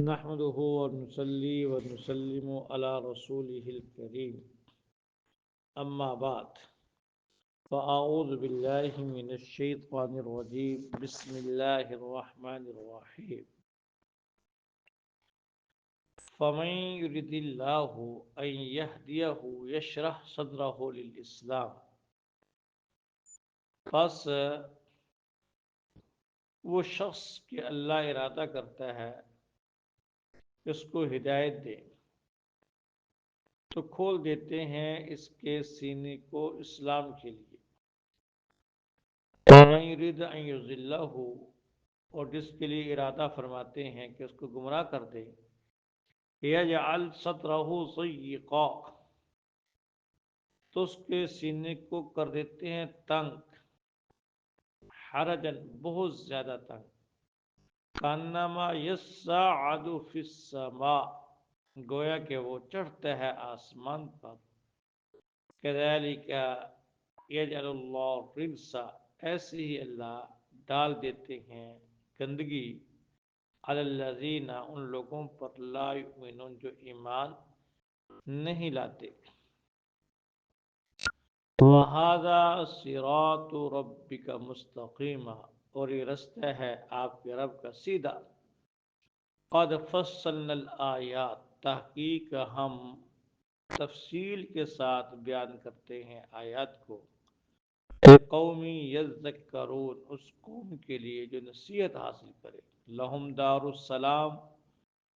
نحمده ونصلي ونسلم على رسوله الكريم أما بعد فأعوذ بالله من الشيطان الرجيم بسم الله الرحمن الرحيم فمن يرد الله أن يهديه يشرح صدره للإسلام پس وہ شخص کہ اللہ ارادہ کرتا ہے اس کو ہدایت دے تو کھول دیتے ہیں اس کے سینے کو اسلام کے لیے وَمَن يُرِدْ أَن يُضِلَّهُ اور جس کے لیے ارادہ فرماتے ہیں کہ اس کو گمراہ کر دے يَجْعَلْ صَدْرَهُ ضَيِّقًا تو اس کے سینے کو کر دیتے ہیں تنگ حرجن بہت زیادہ تنگ کانما یصعد فی السماء گویا کہ وہ چڑھتا ہے آسمان پر کذالک یجعل اللہ الرجس ایسے ہی اللہ ڈال دیتے ہیں گندگی علی الذین ان لوگوں پر لا یؤمنون جو ایمان نہیں لاتے وَهَذَا صِرَاطُ رَبِّكَ مُسْتَقِيمًا اور یہ رستہ ہے آپ کے رب کا سیدھا قَدْ فَصَّلْنَا الْآيَاتِ تحقیق ہم تفصیل کے ساتھ بیان کرتے ہیں آیات کو قومی یذکرون اس قوم کے لیے جو نصیحت حاصل کرے لہم دار السلام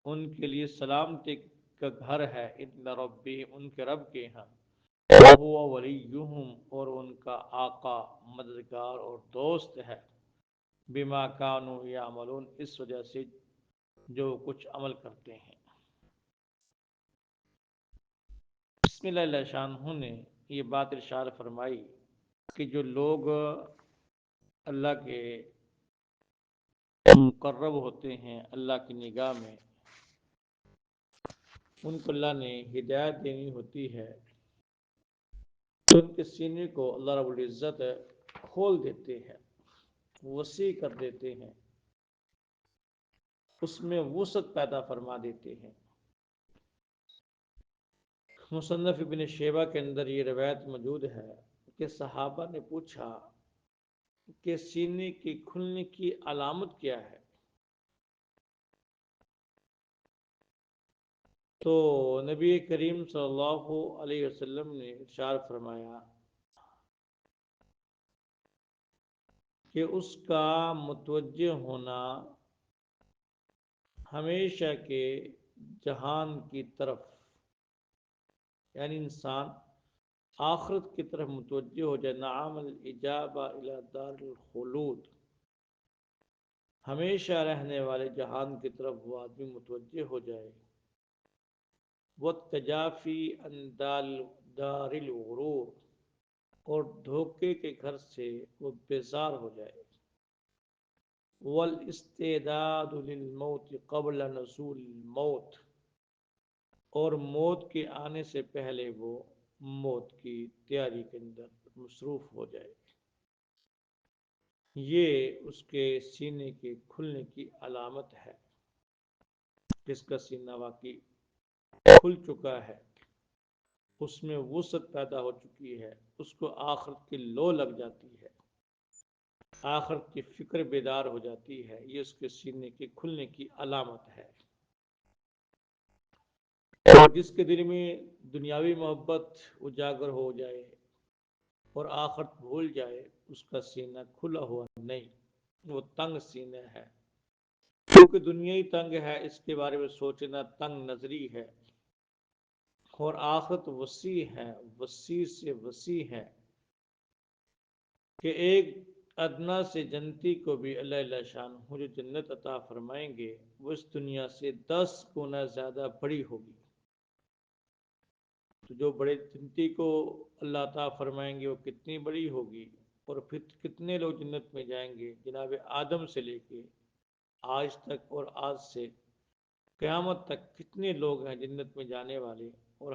ان کے لیے سلامتی کا گھر ہے ان ربی ان کے رب کے ہاں وَهُوَ وَلِيُّهُمْ اور ان کا آقا مددگار اور دوست ہے بما كانوا يعملون اس وجہ سے جو کچھ عمل کرتے ہیں بسم اللہ الرحمن شانہ نے یہ بات ارشاد فرمائی کہ جو لوگ اللہ کے مقرب ہوتے ہیں اللہ کی نگاہ میں ان کو اللہ نے ہدایت دینی ہوتی ہے تو ان کے سینے کو اللہ رب العزت کھول دیتے ہیں وسیع کر دیتے ہیں اس میں وسعت پیدا فرما دیتے ہیں مصنف ابن شیبہ کے اندر یہ روایت موجود ہے کہ صحابہ نے پوچھا کہ سینے کے کھلنے کی علامت کیا ہے تو نبی کریم صلی اللہ علیہ وسلم نے ارشاد فرمایا کہ اس کا متوجہ ہونا ہمیشہ کے جہان کی طرف یعنی انسان آخرت کی طرف متوجہ ہو جائے نعم الاجابہ الی دار الخلود ہمیشہ رہنے والے جہان کی طرف وہ آدمی متوجہ ہو جائے والتجافی عن دار الغرور اور دھوکے کے گھر سے وہ بیزار ہو جائے والاستعداد للموت قبل نزول الموت اور موت کے آنے سے پہلے وہ موت کی تیاری کے اندر مصروف ہو جائے یہ اس کے سینے کے کھلنے کی علامت ہے جس کا سینہ واقعی کھل چکا ہے اس میں وسعت پیدا ہو چکی ہے اس کو آخرت کی لو لگ جاتی ہے آخرت کی فکر بیدار ہو جاتی ہے یہ اس کے سینے کے کھلنے کی علامت ہے اور جس کے دل میں دنیاوی محبت اجاگر ہو جائے اور آخرت بھول جائے اس کا سینہ کھلا ہوا نہیں وہ تنگ سینہ ہے کیونکہ دنیا ہی تنگ ہے اس کے بارے میں سوچنا تنگ نظری ہے اور آخرت وسیع ہے وسیع سے وسیع ہے کہ ایک ادنا سے جنتی کو بھی اللہ شانہ جو جنت عطا فرمائیں گے وہ اس دنیا سے 10 گنا زیادہ بڑی ہوگی تو جو بڑے جنتی کو اللہ عطا فرمائیں گے وہ کتنی بڑی ہوگی اور پھر کتنے لوگ جنت میں جائیں گے جناب آدم سے لے کے آج تک اور آج سے قیامت تک کتنے لوگ ہیں جنت میں جانے والے اور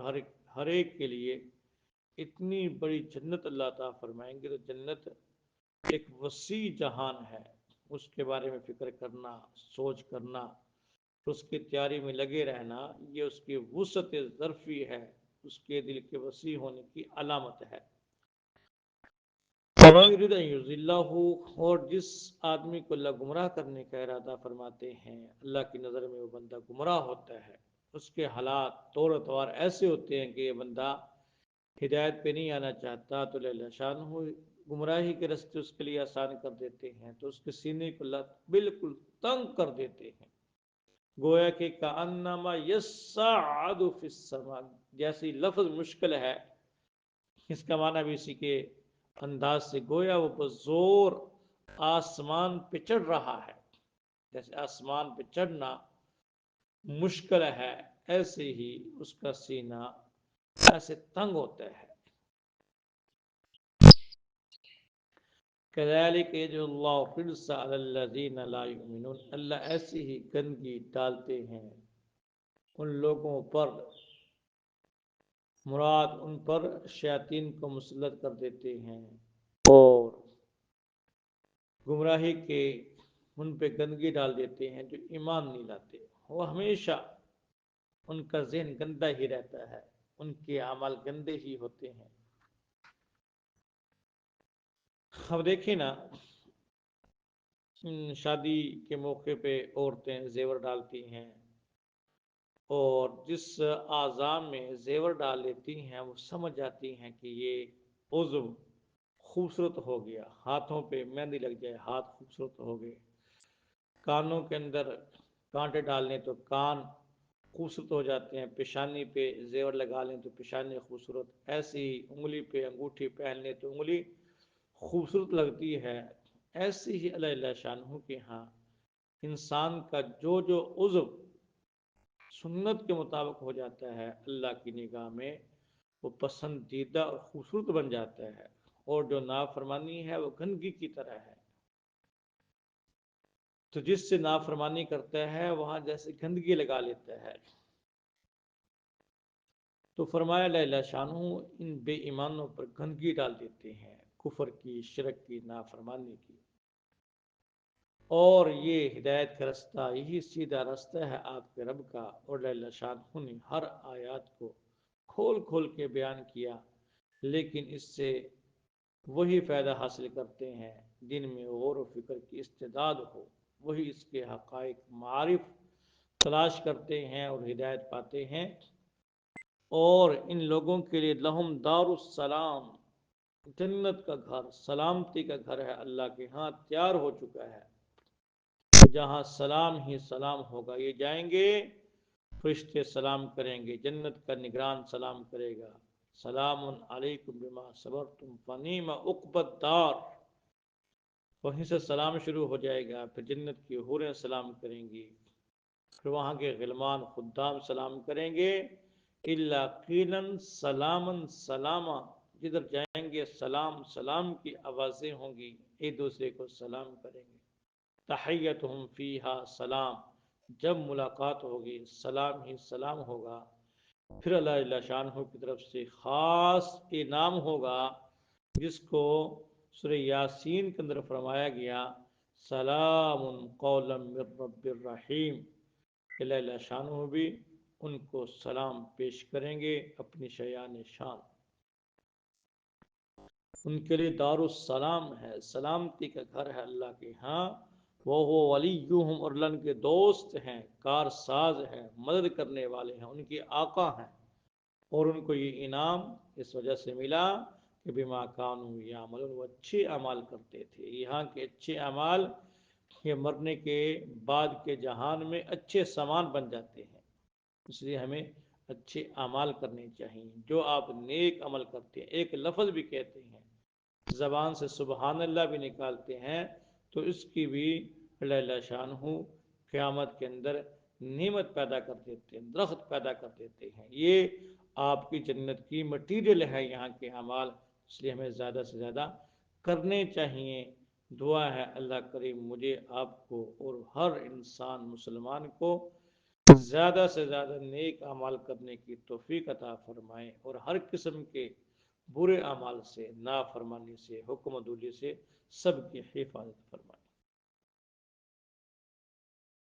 ہر ایک کے لیے اتنی بڑی جنت اللہ عطا فرمائیں گے تو جنت ایک وسیع جہان ہے اس کے بارے میں فکر کرنا سوچ کرنا اس کی تیاری میں لگے رہنا یہ اس کی وسعت ظرفی ہے، اس کے دل کے وسیع ہونے کی علامت ہے۔ اور جس آدمی کو اللہ گمراہ کرنے کا ارادہ فرماتے ہیں اللہ کی نظر میں وہ بندہ گمراہ ہوتا ہے، اس کے حالات طور اتوار ایسے ہوتے ہیں کہ یہ بندہ ہدایت پہ نہیں آنا چاہتا تو اللہ شان ہو گمراہی کے رستے اس کے لیے آسان کر دیتے ہیں، تو اس کے سینے کو اللہ بالکل تنگ کر دیتے ہیں، گویا کہ کأنما یصعد فی السماء، جیسی لفظ مشکل ہے اس کا معنی بھی اسی کے انداز سے گویا وہ بزور آسمان پہ چڑھ رہا ہے، جیسے آسمان پہ چڑھنا مشکل ہے ایسے ہی اس کا سینہ ایسے تنگ ہوتا ہے۔ كذلك يجعل الله الرجس على الذين لا يؤمنون، اللہ ایسی ہی گندگی ڈالتے ہیں ان لوگوں پر، مراد ان پر شیاطین کو مسلط کر دیتے ہیں اور گمراہی کے ان پہ گندگی ڈال دیتے ہیں جو ایمان نہیں لاتے، وہ ہمیشہ ان کا ذہن گندا ہی رہتا ہے، ان کے اعمال گندے ہی ہوتے ہیں۔ اب دیکھیں نا، شادی کے موقع پہ عورتیں زیور ڈالتی ہیں اور جس اعضاء میں زیور ڈال لیتی ہیں وہ سمجھ جاتی ہیں کہ یہ عضو خوبصورت ہو گیا، ہاتھوں پہ مہندی لگ جائے ہاتھ خوبصورت ہو گئے، کانوں کے اندر کانٹے ڈال لیں تو کان خوبصورت ہو جاتے ہیں، پیشانی پہ زیور لگا لیں تو پیشانی خوبصورت، ایسی ہی انگلی پہ انگوٹھی پہن لیں تو انگلی خوبصورت لگتی ہے، ایسی ہی اللہ شانہ کے ہاں انسان کا جو جو عضو سنت کے مطابق ہو جاتا ہے اللہ کی نگاہ میں وہ پسندیدہ اور خوبصورت بن جاتا ہے، اور جو نافرمانی ہے وہ گندگی کی طرح ہے، تو جس سے نافرمانی کرتا ہے وہاں جیسے گندگی لگا لیتا ہے۔ تو فرمایا اللہ شانہ ان بے ایمانوں پر گندگی ڈال دیتے ہیں، کفر کی، شرک کی، نافرمانی کی، اور یہ ہدایت کا رستہ یہی سیدھا رستہ ہے آپ کے رب کا، اور اللہ شانہ نے ہر آیات کو کھول کھول کے بیان کیا، لیکن اس سے وہی فائدہ حاصل کرتے ہیں جن میں غور و فکر کی استعداد ہو، وہی اس کے حقائق معارف تلاش کرتے ہیں اور ہدایت پاتے ہیں، اور ان لوگوں کے لیے لہم دار السلام، جنت کا گھر، سلامتی کا گھر ہے اللہ کے ہاں تیار ہو چکا ہے، جہاں سلام ہی سلام ہوگا، یہ جائیں گے فرشتے سلام کریں گے، جنت کا نگران سلام کرے گا، سلام علیکم بما صبرتم فنعم عقبی الدار، وہیں سے سلام شروع ہو جائے گا، پھر جنت کی حوریں سلام کریں گی، پھر وہاں کے غلمان خدام سلام کریں گے، الا قیلا سلاما سلاما، جدھر جائیں گے سلام سلام کی آوازیں ہوں گی، ایک دوسرے کو سلام کریں گے، تحیتہم فیہا سلام، جب ملاقات ہوگی سلام ہی سلام ہوگا، پھر اللہ شانہ کی طرف سے خاص انعام ہوگا جس کو سورہ یاسین کے اندر فرمایا گیا سلام قولا من رب الرحیم، اللہ شانہ بھی ان کو سلام پیش کریں گے اپنی شیان شان، ان کے لیے دار السلام ہے، سلامتی کا گھر ہے اللہ کے ہاں، وہ ولیہم، اور اللہ کے دوست ہیں، کار ساز ہیں، مدد کرنے والے ہیں، ان کے آقا ہیں، اور ان کو یہ انعام اس وجہ سے ملا کہ بما کانوا یعملون، وہ اچھے اعمال کرتے تھے، یہاں کے اچھے اعمال یہ مرنے کے بعد کے جہان میں اچھے سامان بن جاتے ہیں، اس لیے ہمیں اچھے اعمال کرنے چاہیے، جو آپ نیک عمل کرتے ہیں، ایک لفظ بھی کہتے ہیں، زبان سے سبحان اللہ بھی نکالتے ہیں، تو اس کی بھی اللہ شانہ قیامت کے اندر نعمت پیدا کر دیتے ہیں، درخت پیدا کر دیتے ہیں، یہ آپ کی جنت کی مٹیریل ہے یہاں کے اعمال، اس لیے ہمیں زیادہ سے زیادہ کرنے چاہیے۔ دعا ہے اللہ کریم مجھے آپ کو اور ہر انسان مسلمان کو زیادہ سے زیادہ نیک اعمال کرنے کی توفیق عطا فرمائے، اور ہر قسم کے برے اعمال سے، نافرمانی سے، حکم عدولی سے سب کی حفاظت فرمائے۔